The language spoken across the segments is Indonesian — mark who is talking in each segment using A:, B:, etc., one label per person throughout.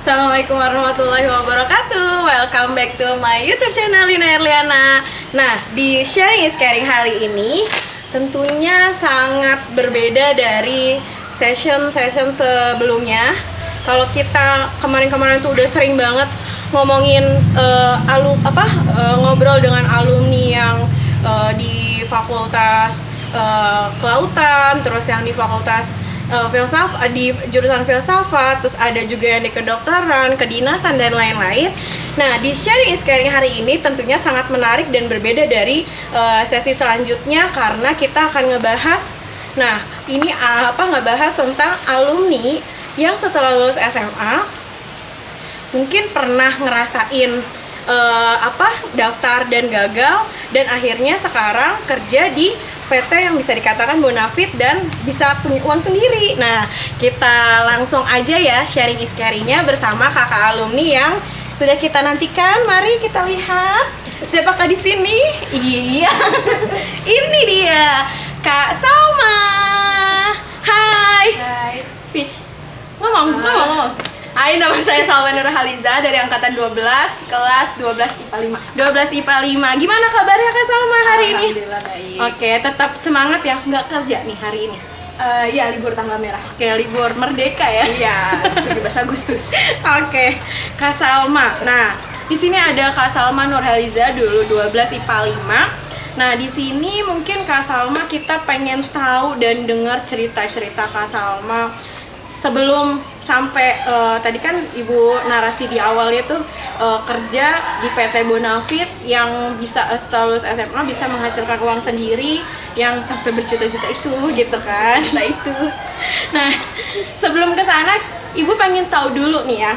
A: Assalamualaikum warahmatullahi wabarakatuh. Welcome back to my YouTube channel Lina Erliana. Nah, di sharing is caring hari ini tentunya sangat berbeda dari session-session sebelumnya. Kalau kita kemarin-kemarin tuh udah sering banget ngomongin ngobrol dengan alumni yang di fakultas kelautan, terus yang di fakultas di jurusan filsafat, terus ada juga yang di kedokteran, kedinasan dan lain-lain. Nah, di sharing is caring hari ini tentunya sangat menarik dan berbeda dari sesi selanjutnya karena kita akan ngebahas, ngebahas tentang alumni yang setelah lulus SMA mungkin pernah ngerasain daftar dan gagal dan akhirnya sekarang kerja di PT yang bisa dikatakan bonafit dan bisa punya uang sendiri. Nah, kita langsung aja ya sharing is caring-nya bersama kakak alumni yang sudah kita nantikan. Mari kita lihat siapakah di sini. Iya, ini dia Kak Salma. Hai.
B: Hai.
A: Speech. Ngomong.
B: Hai, nama saya Salma Nurhaliza dari angkatan 12, kelas 12 IPA 5.
A: 12 IPA 5. Gimana kabarnya Kak Salma hari ini?
B: Alhamdulillah baik.
A: Oke, tetap semangat ya, nggak kerja nih hari ini.
B: Iya, libur tanggal merah.
A: Oke, libur merdeka ya.
B: Iya, 17 Agustus.
A: Oke, Kak Salma. Nah, di sini ada Kak Salma Nurhaliza dulu 12 IPA 5. Nah, di sini mungkin Kak Salma kita pengen tahu dan dengar cerita-cerita Kak Salma sebelum sampai tadi kan Ibu narasi di awalnya tuh kerja di PT Bonafit yang bisa setelah lulus SMA bisa menghasilkan uang sendiri yang sampai berjuta-juta itu gitu kan.
B: Nah itu.
A: Nah, sebelum ke sana Ibu pengen tahu dulu nih ya.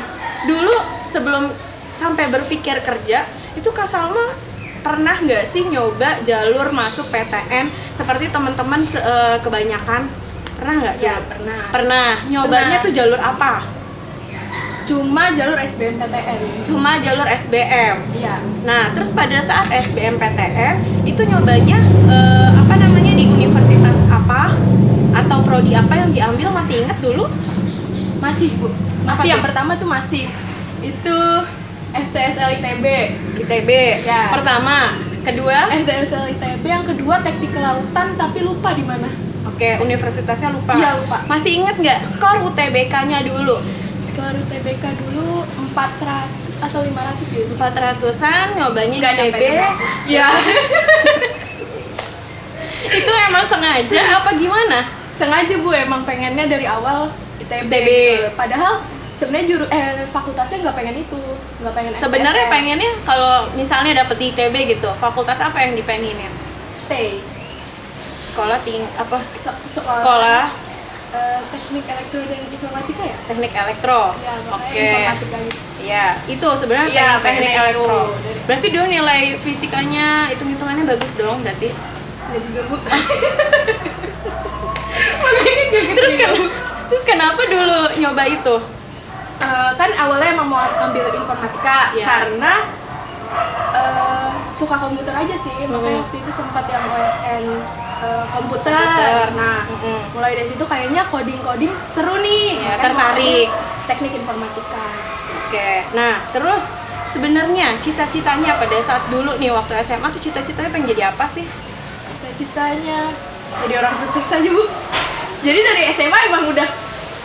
A: Dulu sebelum sampai berpikir kerja, itu Kak Salma pernah nggak sih nyoba jalur masuk PTN seperti teman-teman kebanyakan? Pernah nggak?
B: Ya,
A: dulu?
B: pernah.
A: Pernah. Nyobanya tuh jalur apa?
B: Cuma jalur SBMPTN.
A: Cuma jalur SBM.
B: Iya.
A: Nah, terus pada saat SBMPTN itu nyobanya di universitas apa atau prodi apa yang diambil, masih ingat dulu?
B: Masih, Bu.
A: Apa
B: Masih yang
A: tuh?
B: pertama tuh masih itu STSL ITB.
A: ITB.
B: Ya.
A: Pertama, kedua?
B: STSL ITB, yang kedua teknik kelautan tapi lupa di mana.
A: Oke, universitasnya lupa.
B: Iya, lupa.
A: Masih ingat nggak skor UTBK-nya dulu?
B: Skor UTBK dulu 400 atau 500 gitu.
A: 400-an, nyobanya
B: Nggak
A: ITB.
B: nyampe 500. Iya.
A: Itu emang sengaja apa gimana?
B: Sengaja, Bu, emang pengennya dari awal ITB.
A: ITB.
B: Gitu. Padahal sebenarnya fakultasnya nggak pengen itu, nggak pengen
A: Sebenarnya
B: STM.
A: pengennya kalau misalnya dapet di ITB gitu, fakultas apa yang dipengenin?
B: Stay.
A: Sekolah
B: Sekolah teknik elektro dan informatika ya?
A: teknik elektro.
B: Iya, makanya
A: Oke.
B: informatika gitu.
A: Iya, itu sebenarnya
B: Iya,
A: teknik
B: pengennya
A: elektro.
B: itu.
A: Berarti dia nilai fisikanya, hitung-hitungannya bagus dong berarti.
B: Nggak juga, Bu. Makanya nggak gitu
A: Terus
B: juga, Bu.
A: terus kenapa dulu nyoba itu?
B: Kan awalnya emang mau ambil informatika
A: Iya.
B: karena suka komputer aja sih, makanya waktu itu sempat yang OSN komputer.
A: Komputer.
B: Nah, mulai dari situ kayaknya coding seru nih,
A: Ya,
B: makanya
A: tertarik.
B: mau ambil teknik informatika.
A: Oke. Nah, terus sebenarnya cita-citanya pada saat dulu nih waktu SMA tuh cita-citanya pengen jadi apa sih?
B: Cita-citanya jadi orang sukses aja, Bu. Jadi dari SMA emang udah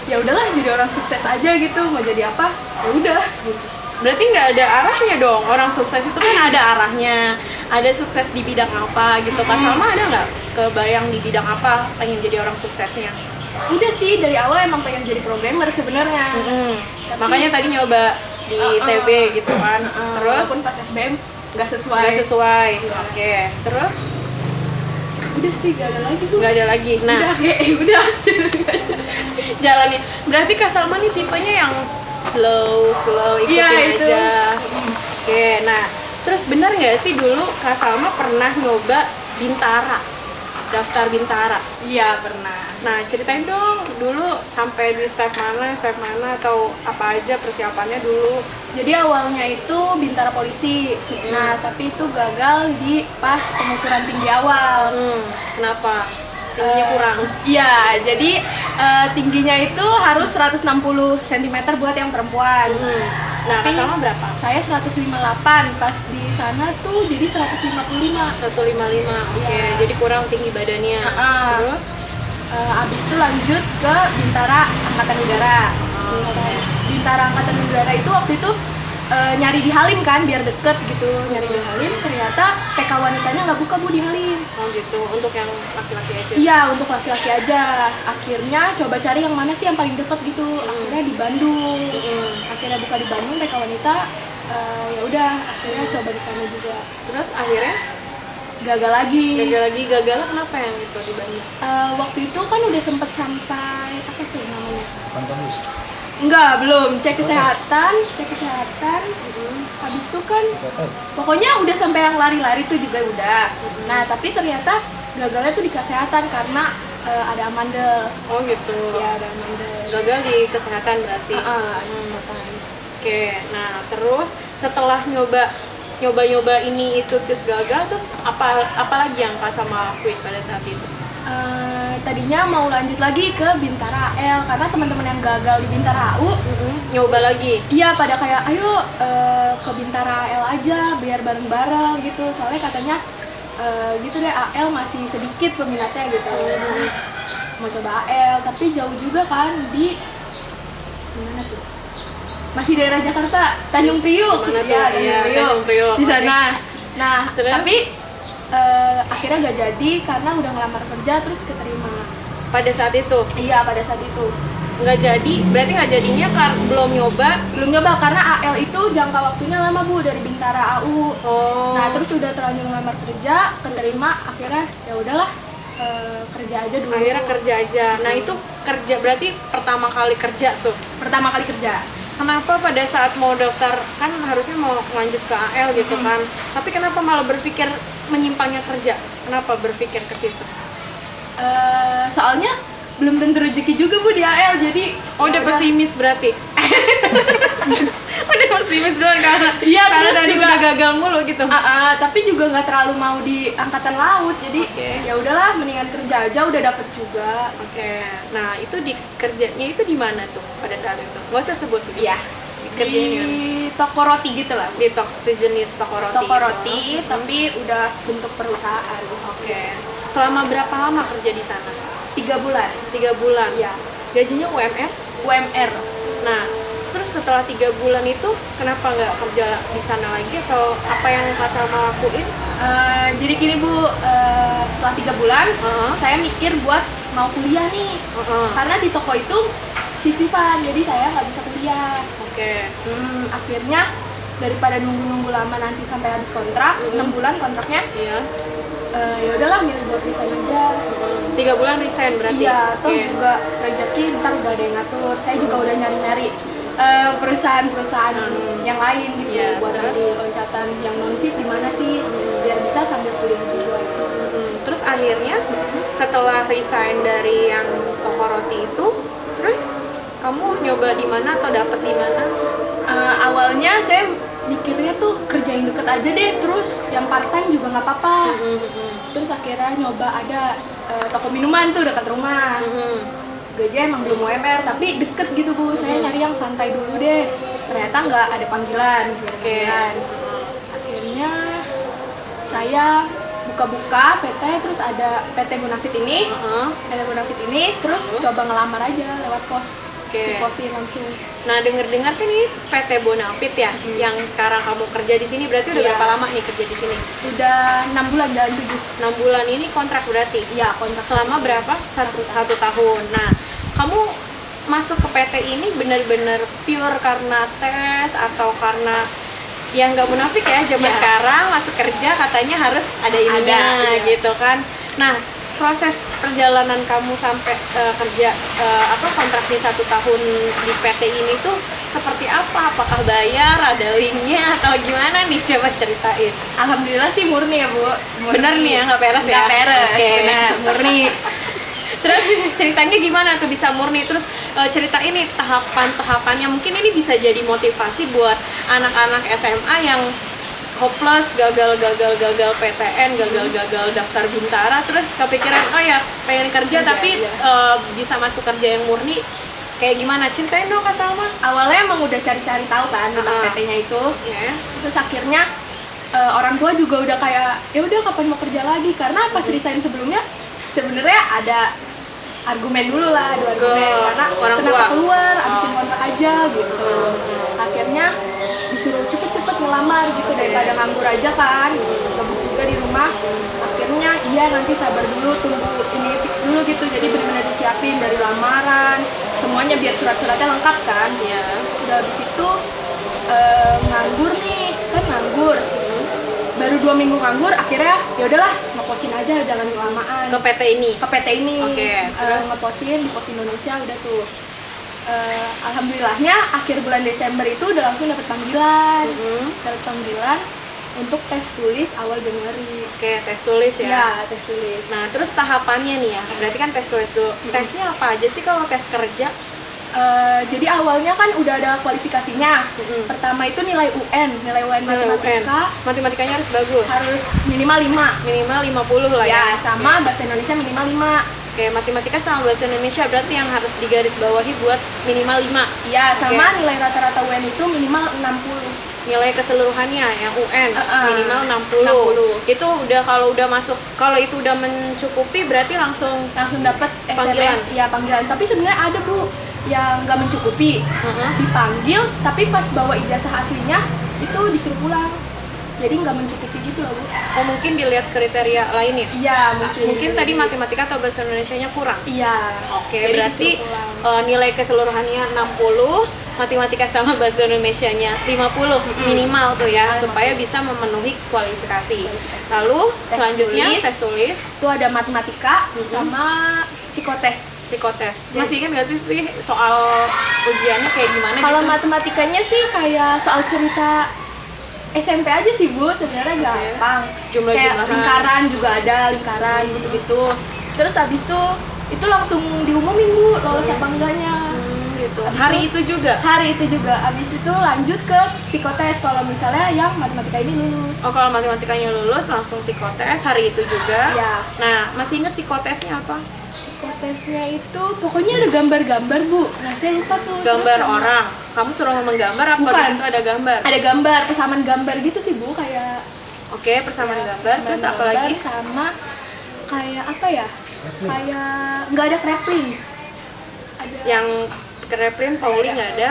B: ya udahlah jadi orang sukses aja gitu, mau jadi apa ya udah gitu.
A: Berarti nggak ada arahnya dong. Orang sukses itu kan ada arahnya. Ada sukses di bidang apa gitu. Kak Salma ada nggak kebayang di bidang apa pengen jadi orang suksesnya?
B: Udah sih dari awal emang pengen jadi programmer sebenarnya. Tapi-
A: Makanya tadi nyoba di ITB gitu kan. Terus
B: walaupun pas SBM nggak sesuai.
A: nggak sesuai.
B: Iya.
A: Oke. Terus
B: Udah sih gak ada lagi, Bu.
A: nggak ada lagi. Nah,
B: udah.
A: jalanin. Berarti Kak Salma nih tipenya yang slow ikutin
B: Iya, itu.
A: aja. Oke. Nah, terus benar nggak sih dulu Kak Salma pernah nyoba Bintara, daftar Bintara?
B: Iya, pernah.
A: Nah, ceritain dong dulu sampai di step mana atau apa aja persiapannya dulu.
B: Jadi awalnya itu Bintara Polisi. Nah, tapi itu gagal di pas pengukuran tinggi awal.
A: Kenapa? Tingginya kurang.
B: Iya, jadi Tingginya itu harus 160 cm buat yang perempuan.
A: Nah,
B: Tapi
A: Kak Salma berapa?
B: saya 158, pas di sana tuh jadi 155.
A: 155. Oke, jadi kurang tinggi badannya. Terus
B: Abis itu lanjut ke Bintara Angkatan Udara. Bintara Angkatan Udara itu waktu itu nyari di Halim kan, biar deket gitu. Nyari di Halim, ternyata PK wanitanya nggak buka Bu di Halim.
A: oh gitu, untuk yang laki-laki aja.
B: Iya, untuk laki-laki aja. Akhirnya coba cari yang mana sih yang paling deket gitu. Akhirnya di Bandung. Akhirnya buka di Bandung PK wanita. Ya udah, akhirnya coba di sana juga.
A: Terus akhirnya
B: Gagal lagi.
A: gagalnya kenapa yang itu di Bandung?
B: Waktu itu kan udah sempet sampai apa tuh namanya? Enggak, belum. Cek kesehatan. Habis itu kan pokoknya udah sampai yang lari-lari tuh juga udah. Nah, tapi ternyata gagalnya tuh di kesehatan karena ada amandel.
A: Oh gitu.
B: Ya, ada amandel.
A: Gagal di kesehatan berarti.
B: Kesehatan.
A: Oke, nah terus setelah nyoba ini itu terus gagal, terus apa lagi yang Kak Salma lakuin pada saat itu?
B: Tadinya mau lanjut lagi ke Bintara AL karena teman-teman yang gagal di Bintara AU
A: Nyoba lagi?
B: iya pada kayak ayo ke Bintara AL aja biar bareng-bareng gitu, soalnya katanya gitu deh AL masih sedikit peminatnya gitu. Mau coba AL tapi jauh juga kan, di mana tuh? Masih daerah Jakarta, Tanjung Priuk.
A: Mana tuh?
B: Ya,
A: Iya, Tanjung Priuk.
B: di sana. Nah,
A: Terus?
B: tapi akhirnya gak jadi karena udah ngelamar kerja terus keterima.
A: Pada saat itu?
B: Iya, pada saat itu
A: Nggak jadi, berarti nggak jadinya belum nyoba?
B: belum nyoba karena AL itu jangka waktunya lama Bu, dari Bintara AU.
A: Oh.
B: Nah, terus udah terlanjur ngelamar kerja, keterima, akhirnya ya udahlah kerja aja dulu.
A: Akhirnya kerja aja. Nah itu kerja berarti pertama kali kerja tuh.
B: Pertama kali kerja.
A: Kenapa pada saat mau daftar, kan harusnya mau lanjut ke AL gitu kan, tapi kenapa malah berpikir menyimpangnya kerja? Kenapa berpikir ke situ?
B: Soalnya belum tentu rezeki juga Bu di AL, jadi
A: Oh udah pesimis berarti? Udah pesimis duluan karena
B: terus
A: tadi
B: juga
A: udah gagal mulu gitu.
B: tapi juga nggak terlalu mau di angkatan laut, jadi
A: Oke.
B: ya udahlah mendingan kerja aja, udah dapet juga.
A: Oke, nah itu di kerjanya itu di mana tuh pada saat itu? Nggak usah sebut.
B: Iya.
A: Kerjanya di mana?
B: Di toko roti gitu lah Bu.
A: Di sejenis toko roti.
B: Toko
A: gitu.
B: roti tapi udah bentuk perusahaan.
A: Oke. Selama berapa lama kerja di sana?
B: 3 bulan.
A: 3 bulan.
B: Iya.
A: Gajinya UMR?
B: UMR.
A: Nah, terus setelah 3 bulan itu kenapa nggak kerja di sana lagi, atau apa yang Kak Salma lakuin?
B: Jadi gini Bu, setelah 3 bulan saya mikir buat mau kuliah nih. Karena di toko itu shift-shiftan, jadi saya nggak bisa kuliah.
A: Oke.
B: Akhirnya daripada nunggu lama nanti sampai habis kontrak, 6 bulan kontraknya,
A: Iya.
B: ya udahlah milih buat resign aja.
A: 3 bulan resign berarti?
B: Iya, toh
A: Oke.
B: juga rezeki ntar udah ada yang ngatur. Saya juga udah nyari-nyari perusahaan-perusahaan yang lain gitu,
A: Iya,
B: buat
A: terus?
B: nanti loncatan yang non shift di mana sih, biar bisa sambil kuliah juga.
A: Terus akhirnya setelah resign dari yang toko roti itu, terus kamu nyoba di mana atau dapet di mana?
B: Awalnya saya mikirnya tuh kerja yang deket aja deh, terus yang part time juga nggak apa-apa. Terus akhirnya nyoba ada toko minuman tuh dekat rumah. Gajinya emang belum UMR tapi deket gitu Bu. Saya nyari yang santai dulu deh. Ternyata nggak ada panggilan, nggak ada panggilan. Akhirnya saya buka-buka PT, terus ada PT Bonafit ini. PT Bonafit ini terus coba ngelamar aja lewat pos.
A: Oke.
B: Diposin langsung.
A: Nah, dengar-dengar kan ini PT Bonafit ya, yang sekarang kamu kerja di sini, berarti udah
B: Iya.
A: berapa lama nih kerja di sini?
B: Udah 6 bulan, jalan 7.
A: 6 bulan ini kontrak berarti?
B: Iya, kontrak.
A: Selama berapa? Satu tahun. Nah, kamu masuk ke PT ini benar-benar pure karena tes atau karena ya nggak munafik ya, zaman
B: Iya.
A: sekarang masuk kerja katanya harus ada ininya
B: iya.
A: gitu kan. Nah, proses perjalanan kamu sampai kerja kontrak di 1 tahun di PT ini tuh seperti apa? Apakah bayar, ada linknya atau gimana nih? Coba ceritain.
B: Alhamdulillah sih murni ya Bu. Murni.
A: Bener nih ya, nggak peres ya?
B: Nggak peres,
A: Oke.
B: benar, murni.
A: Terus ceritanya gimana tuh bisa murni? Terus cerita ini tahapan-tahapannya, mungkin ini bisa jadi motivasi buat anak-anak SMA yang hopeless, gagal PTN, gagal daftar Bintara, terus kepikiran oh ya pengen kerja tapi bisa masuk kerja yang murni, kayak gimana? Ceritain dong Kak Salma.
B: Awalnya emang udah cari-cari tahu kan tentang PT-nya itu. Terus akhirnya orang tua juga udah kayak ya udah kapan mau kerja lagi, karena pas resign sebelumnya sebenarnya ada argumen dulu lah, adu argumen karena
A: orang
B: kenapa
A: tua
B: keluar, abisin kontrak aja gitu. Akhirnya disuruh cepet-cepet ngelamar gitu daripada nganggur aja kan, gabut juga di rumah. Akhirnya iya nanti sabar dulu, tunggu ini fix dulu gitu, jadi benar-benar disiapin dari lamaran semuanya biar surat-suratnya lengkap kan. Udah habis itu nganggur nih kan, nganggur baru 2 minggu nganggur, akhirnya ya udahlah ngeposin aja, jangan kelamaan
A: ke PT ini.
B: Ngeposin di Pos Indonesia udah tuh. Alhamdulillahnya akhir bulan Desember itu udah langsung dapet panggilan. Dapet panggilan untuk tes tulis awal Januari.
A: Oke, tes tulis ya.
B: Iya, tes tulis.
A: Nah, terus tahapannya nih ya. Berarti kan tes tulis dulu. Tesnya apa aja sih kalau tes kerja?
B: Jadi awalnya kan udah ada kualifikasinya. Pertama itu nilai UN matematika.
A: Matematikanya harus bagus.
B: Harus minimal 5.
A: Minimal 50 lah ya.
B: Ya, sama bahasa Indonesia minimal 5.
A: Oke, matematika sama bahasa Indonesia berarti yang harus digarisbawahi buat minimal 5.
B: Iya, sama nilai rata-rata UN itu minimal 60.
A: Nilai keseluruhannya yang UN minimal 60. Itu udah kalau udah masuk, kalau itu udah mencukupi berarti langsung
B: dapat
A: panggilan.
B: Ya, panggilan. Tapi sebenarnya ada Bu yang nggak mencukupi, dipanggil tapi pas bawa ijazah aslinya itu disuruh pulang, jadi nggak mencukupi gitu loh Bu.
A: Oh, mungkin dilihat kriteria lainnya?
B: Iya,
A: mungkin tadi matematika atau bahasa Indonesianya kurang?
B: Iya.
A: Oke, berarti nilai keseluruhannya 60, matematika sama bahasa Indonesianya 50 minimal tuh ya, supaya bisa memenuhi kualifikasi. Lalu selanjutnya tes tulis
B: itu ada matematika sama psikotes.
A: Masih ingat nggak sih soal ujiannya kayak gimana?
B: Kalau
A: gitu?
B: matematikanya sih kayak soal cerita SMP aja sih Bu, sebenarnya gampang. Kayak lingkaran juga ada, lingkaran gitu-gitu. Terus abis itu langsung diumumin Bu lolos apa enggaknya.
A: Gitu. Hari itu juga.
B: Abis itu lanjut ke psikotes kalau misalnya yang matematika ini lulus.
A: Oh, kalau matematikanya lulus langsung psikotes hari itu juga.
B: Iya.
A: Nah, masih ingat psikotesnya apa?
B: Psikotesnya itu pokoknya ada gambar-gambar Bu. Nah, saya lupa tuh.
A: Gambar orang. Kamu suruh ngomong gambar apa di situ ada gambar?
B: Ada gambar, persamaan gambar gitu sih Bu, kayak
A: Oke, persamaan gambar. Terus apa lagi?
B: Sama kayak apa ya? Kayak nggak ada krepling. Ada
A: yang kreplin Pauli nggak ada.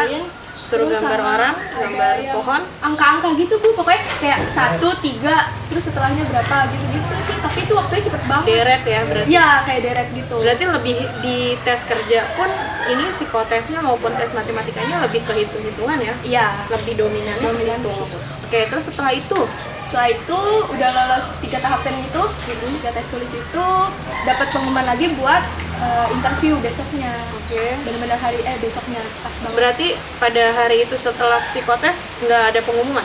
A: Suruh gambar orang, gambar pohon,
B: angka-angka gitu Bu, pokoknya kayak 1, 3, terus setelahnya berapa gitu-gitu sih, tapi itu waktunya cepet banget.
A: Deret ya berarti?
B: Iya, kayak deret gitu.
A: Berarti lebih di tes kerja pun ini psikotesnya maupun tes matematikanya lebih ke hitung-hitungan ya?
B: Iya.
A: Lebih dominannya ke situ. Oke, terus setelah itu
B: udah lolos 3 tahapan itu, 3 tes tulis itu dapat pengumuman lagi buat interview besoknya.
A: Oke.
B: Benar-benar besoknya pas banget.
A: Berarti pada hari itu setelah psikotes nggak ada pengumuman?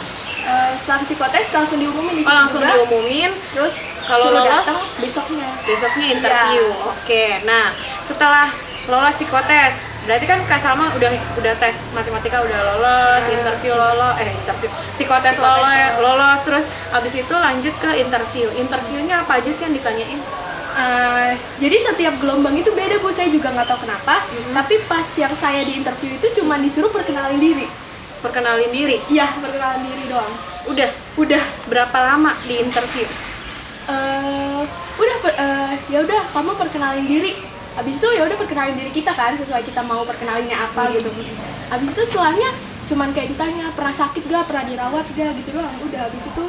B: Setelah psikotes langsung diumumin di situ.
A: Oh, langsung
B: juga.
A: Diumumin.
B: Terus
A: kalau lolos besoknya interview.
B: Ya.
A: Oke. Nah, setelah lolos psikotes, berarti kan Kak Salma udah tes matematika udah lolos, interview psikotes lolos, terus abis itu lanjut ke interview. Interviewnya apa aja sih yang ditanyain?
B: Jadi setiap gelombang itu beda Bu, saya juga nggak tahu kenapa. Tapi pas yang saya di interview itu cuma disuruh perkenalin diri.
A: Perkenalin diri?
B: Iya, perkenalan diri doang.
A: Udah. Berapa lama di interview?
B: Ya udah kamu perkenalin diri. Habis itu ya udah perkenalin diri kita kan, sesuai kita mau perkenalinnya apa gitu. Habis itu setelahnya cuman kayak ditanya pernah sakit gak, pernah dirawat gak gitu doang. Udah habis itu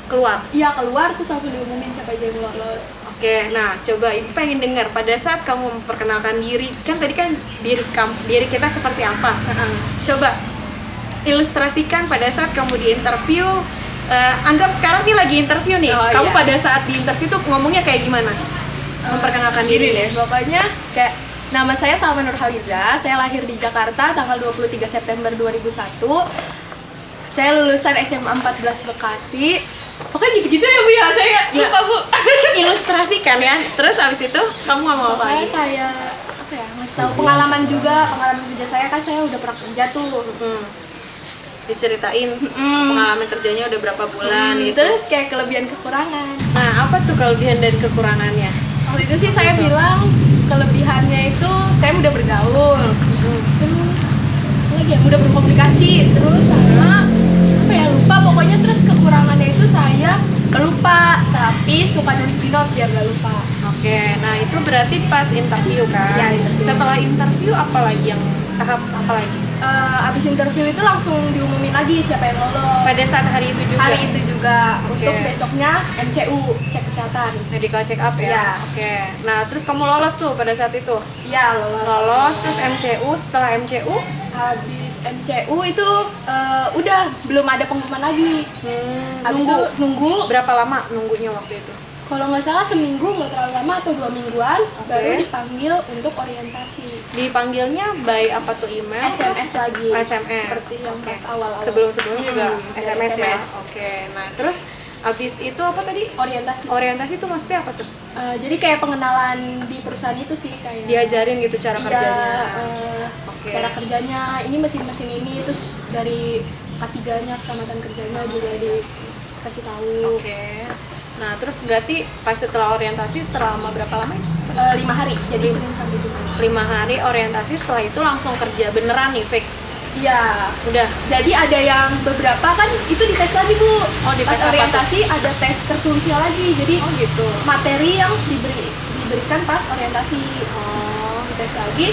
A: keluar.
B: Iya, keluar terus langsung diumumin siapa aja yang lolos.
A: Oke, nah coba Ibu pengen dengar pada saat kamu memperkenalkan diri, kan tadi kan diri kita seperti apa? Coba ilustrasikan pada saat kamu di interview. Anggap sekarang nih lagi interview nih. Kamu pada saat di interview tuh ngomongnya kayak gimana? Memperkenalkan diri
B: deh. Pokoknya kayak nama saya Salma Nurhaliza. Saya lahir di Jakarta tanggal 23 September 2001. Saya lulusan SMA 14 Bekasi. Pokoknya gitu-gitu ya Bu ya, saya lupa Bu.
A: Ilustrasikan ya. Terus abis itu kamu ngomong apa lagi?
B: Kayak apa ya, ngasih tahu pengalaman kerja saya kan, saya udah pernah kerja tuh.
A: diceritain pengalaman kerjanya udah berapa bulan gitu.
B: Terus kayak kelebihan kekurangan.
A: Nah, apa tuh kelebihan dan kekurangannya?
B: Waktu itu sih saya bilang kelebihannya itu saya mudah bergaul, terus apa lagi ya, mudah berkomunikasi, terus sama apa ya, lupa pokoknya. Terus kekurangannya itu saya pelupa, tapi suka nulis di notes biar gak lupa.
A: Oke, nah itu berarti pas interview kan?
B: Ya, interview.
A: Setelah interview apa lagi yang tahap apa lagi?
B: Abis interview itu langsung diumumin lagi siapa yang lolos.
A: Pada saat hari itu juga?
B: Hari itu juga.
A: Oke.
B: Untuk besoknya MCU, cek kesehatan.
A: Medical check up ya?
B: Ya.
A: Oke, nah terus kamu lolos tuh pada saat itu?
B: Ya, lolos.
A: Lolos, terus MCU, setelah MCU?
B: Habis MCU itu udah belum ada pengumuman lagi. Habis itu nunggu.
A: Berapa lama nunggunya waktu itu?
B: Kalau nggak salah seminggu, nggak terlalu lama, atau 2 mingguan.
A: Oke.
B: Baru dipanggil untuk orientasi.
A: Dipanggilnya by apa tuh, email?
B: SMS lagi.
A: SMS.
B: Seperti yang pas awal-awal.
A: Sebelum-sebelumnya juga SMS ya?
B: SMS.
A: Oke, nah terus abis itu apa tadi?
B: Orientasi.
A: Orientasi itu maksudnya apa tuh?
B: Jadi kayak pengenalan di perusahaan itu sih, kayak
A: Diajarin gitu cara
B: iya,
A: kerjanya? Oke.
B: cara kerjanya, ini mesin-mesin ini, terus dari K3-nya, keselamatan kerjanya juga dikasih tahu.
A: Oke. Nah, terus berarti pas setelah orientasi selama berapa lama?
B: 5 hari, jadi Senin sampai Jumat.
A: 5 hari orientasi, setelah itu langsung kerja beneran nih, fix?
B: Iya.
A: Udah?
B: Jadi ada yang beberapa kan itu dites lagi, Bu.
A: Oh, dites
B: pas
A: apa
B: orientasi ada tes tertulisnya lagi. Jadi
A: Oh gitu?
B: materi yang diberikan pas orientasi.
A: Oh.
B: Dites lagi.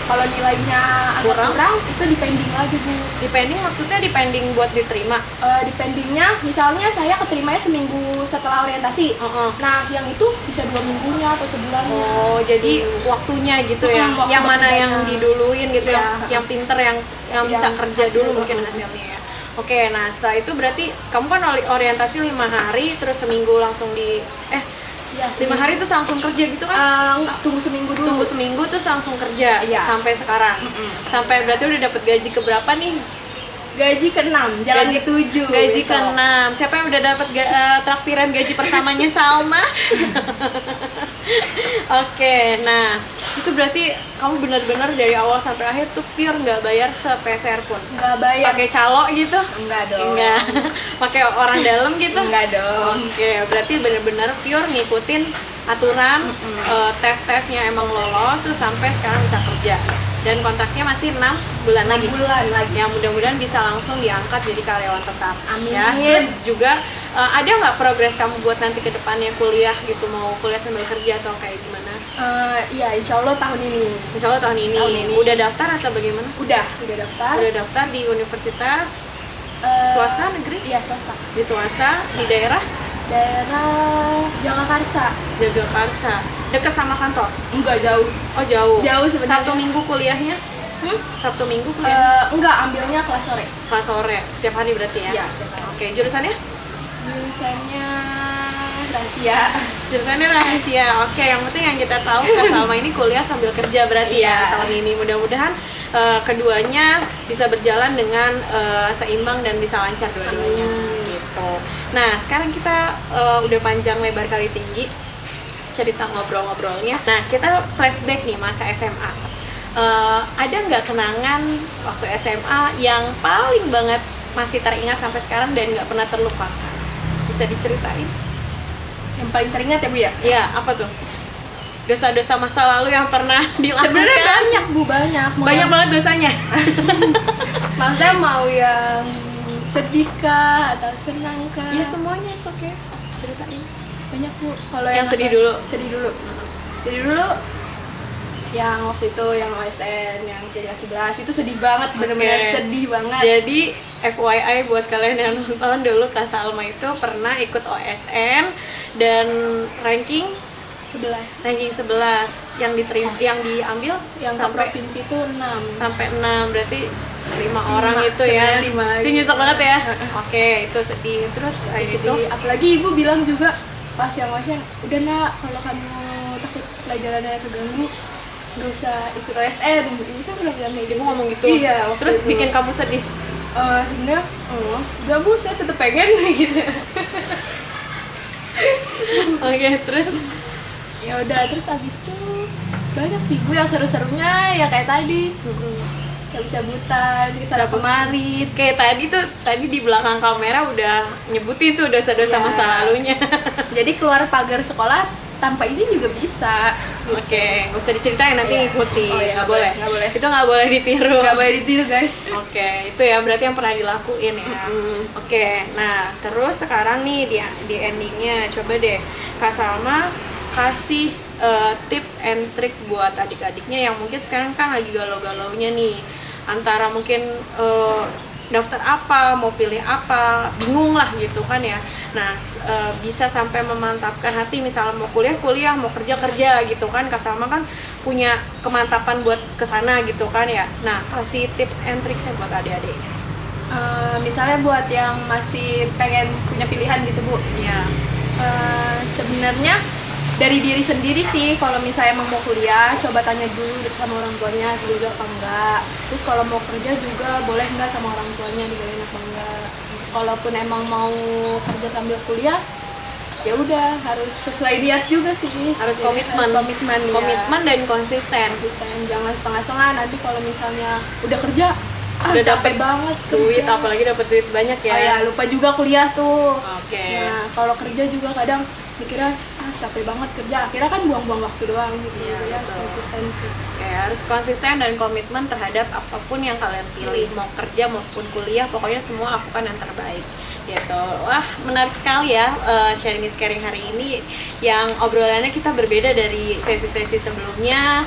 B: Kalau nilainya agak
A: Kurang?
B: kurang, itu dipending lagi, Bu.
A: Dipending maksudnya dipending buat diterima?
B: Dipendingnya, misalnya saya keterimanya seminggu setelah orientasi. Nah, yang itu bisa 2 minggunya atau sebulannya.
A: Oh, jadi waktunya gitu ya?
B: Waktu
A: Yang mana
B: kerjanya.
A: yang diduluin gitu ya?
B: Iya.
A: Yang pinter, yang bisa
B: Yang
A: kerja
B: hasil.
A: dulu mungkin hasilnya ya? Oke, nah setelah itu berarti kamu kan orientasi 5 hari, terus seminggu langsung
B: Ya,
A: 5 hari terus langsung kerja gitu kan?
B: tunggu seminggu dulu.
A: Tunggu seminggu terus langsung kerja
B: Iya.
A: sampai sekarang. Sampai berarti udah dapet gaji keberapa nih?
B: Gaji ke-6, jalan ke-7.
A: Gaji
B: besok.
A: ke-6. Siapa yang udah dapet traktiran gaji pertamanya Salma? Oke, nah itu berarti kamu benar-benar dari awal sampai akhir tuh pure nggak bayar sepeser pun?
B: Nggak bayar.
A: Pakai calo gitu?
B: Enggak dong.
A: Enggak. Pakai orang dalam gitu?
B: Enggak dong.
A: Oke, berarti benar-benar pure ngikutin aturan, tes-tesnya emang lolos terus sampai sekarang bisa kerja. Dan kontraknya masih 6 bulan lagi.
B: Bulan lagi.
A: Yang mudah-mudahan bisa langsung diangkat jadi karyawan tetap.
B: Amin.
A: Ya. Terus juga ada nggak progres kamu buat nanti ke depannya kuliah gitu, mau kuliah sambil kerja atau kayak gimana?
B: Iya, insya Allah tahun ini.
A: Insya Allah tahun ini.
B: Tahun ini.
A: Udah daftar atau bagaimana?
B: Udah daftar.
A: Udah daftar di universitas swasta, negeri?
B: Iya, swasta.
A: Di swasta, di daerah
B: Daerah Jagakarsa.
A: Jagakarsa. Dekat sama kantor?
B: Enggak jauh.
A: Oh jauh.
B: Jauh sebenarnya.
A: Sabtu Minggu kuliahnya? Sabtu Minggu kuliah?
B: Enggak, ambilnya kelas sore.
A: Kelas sore, setiap hari berarti ya?
B: Iya, setiap hari.
A: Oke, jurusannya?
B: Jurusannya rahasia.
A: Jurusannya rahasia. Oke, yang penting yang kita tahu Kak Salma ini kuliah sambil kerja berarti ya
B: Iya.
A: tahun ini. Mudah-mudahan keduanya bisa berjalan dengan seimbang dan bisa lancar dua-duanya gitu. Nah, sekarang kita udah panjang lebar kali tinggi cerita ngobrol-ngobrolnya. Nah, kita flashback nih masa SMA. Ada nggak kenangan waktu SMA yang paling banget masih teringat sampai sekarang dan nggak pernah terlupakan? Bisa diceritain?
B: Yang paling teringat ya, Bu ya?
A: Ya, apa tuh? Dosa-dosa masa lalu yang pernah dilakukan?
B: Sebenarnya banyak, Bu, banyak. Mau
A: Banyak
B: yang-
A: banget dosanya.
B: Maksudnya mau yang sedih kah atau senang kah?
A: Ya semuanya, it's okay. Ceritain.
B: Banyak, Bu. Kalau
A: Yang sedih dulu.
B: Sedih dulu. Sedih dulu. Yang waktu itu yang OSN yang 13 itu sedih banget, bener-bener
A: Oke.
B: sedih banget.
A: Jadi FYI buat kalian yang nonton, dulu Kak Salma itu pernah ikut OSN dan ranking 11 yang diterima, yang diambil
B: Yang ke
A: sampai
B: provinsi itu 6.
A: sampai 6, berarti 5 orang itu ya.
B: sebenarnya 5
A: Itu nyesek banget ya. Oke, itu sedih. Terus itu
B: Sedih. Apalagi ibu bilang juga pas yang OSN, udah nak, kalau kamu takut pelajarannya keganggu, nggak usah ikut OSN. Ini kan udah bilang kayak gitu.
A: ibu ngomong gitu.
B: Iya. waktu
A: Terus
B: itu.
A: bikin kamu sedih.
B: Sebenarnya, enggak Bu, saya tetap pengen gitu.
A: Oke, terus
B: Ya udah, terus abis itu banyak sih Bu yang seru-serunya ya kayak tadi. cabut-cabutan kesana kemari.
A: Kayak tadi di belakang kamera udah nyebutin tuh dosa-dosa
B: Iya.
A: masa lalunya.
B: Jadi keluar pagar sekolah tanpa izin juga bisa.
A: Oke, nggak usah diceritain, nanti
B: Iya.
A: ngikutin.
B: Oh, iya,
A: Nggak boleh.
B: nggak boleh.
A: Itu nggak boleh ditiru.
B: Nggak boleh ditiru guys.
A: Oke, itu ya berarti yang pernah dilakuin ya. Oke, nah terus sekarang nih di endingnya coba deh Kak Salma kasih tips and trick buat adik-adiknya yang mungkin sekarang kan lagi galau-galaunya nih, antara mungkin daftar apa, mau pilih apa, bingung lah gitu kan ya. Nah, bisa sampai memantapkan hati, misalnya mau kuliah, mau kerja gitu kan. Kak Salma kan punya kemantapan buat kesana gitu kan ya. Nah, kasih tips and tricksnya buat adik-adiknya.
B: Misalnya buat yang masih pengen punya pilihan gitu Bu,
A: Iya.
B: sebenarnya dari diri sendiri sih. Kalau misalnya emang mau kuliah, coba tanya dulu sama orang tuanya setuju apa enggak. Terus kalau mau kerja juga boleh enggak sama orang tuanya, dibolehin apa enggak. Kalaupun emang mau kerja sambil kuliah, ya udah harus sesuai niat juga sih.
A: Harus
B: Jadi
A: komitmen.
B: harus komitmen, ya.
A: Komitmen dan konsisten.
B: Jangan setengah-setengah, nanti kalau misalnya udah kerja
A: Udah
B: capek
A: dapet
B: banget
A: duit,
B: kerja.
A: apalagi dapat duit banyak ya.
B: Oh ya, lupa juga kuliah tuh.
A: Oke.
B: Nah, kalau kerja juga kadang mikirnya capek banget kerja, akhirnya kan buang-buang waktu doang gitu.
A: Iya,
B: Ya, harus
A: betul.
B: konsistensi.
A: Oke, harus konsisten dan komitmen terhadap apapun yang kalian pilih, mau kerja maupun kuliah, pokoknya semua lakukan yang terbaik gitu. Wah, menarik sekali ya sharing is caring hari ini, yang obrolannya kita berbeda dari sesi-sesi sebelumnya.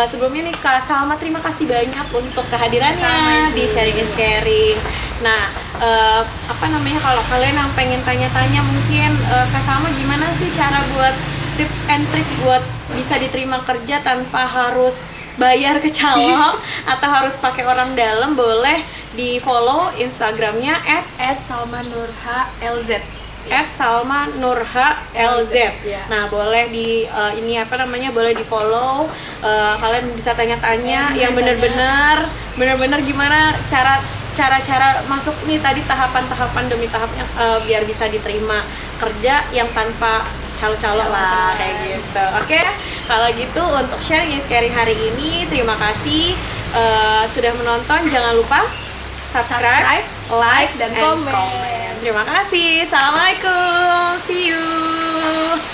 A: Sebelumnya nih Kak Salma, terima kasih banyak untuk kehadirannya
B: Sama-sama, Ibu.
A: di sharing is caring. Nah, apa namanya, kalau kalian yang pengen tanya-tanya mungkin Kak Salma gimana sih cara buat tips and trick buat bisa diterima kerja tanpa harus bayar ke calok atau harus pakai orang dalam, boleh di follow Instagramnya
B: @salmanurha_lz.
A: @salmanurha_lz.
B: Ya.
A: Nah, boleh di ini apa namanya, boleh di follow. Kalian bisa tanya-tanya yang bener-bener gimana cara masuk nih, tadi tahapan-tahapan demi tahapnya biar bisa diterima kerja yang tanpa calo-calo lah kayak gitu. Oke, kalau gitu untuk sharing is caring hari ini, terima kasih sudah menonton. Jangan lupa subscribe, like,
B: dan
A: and
B: komen.
A: comment. Terima kasih. Assalamualaikum. See you.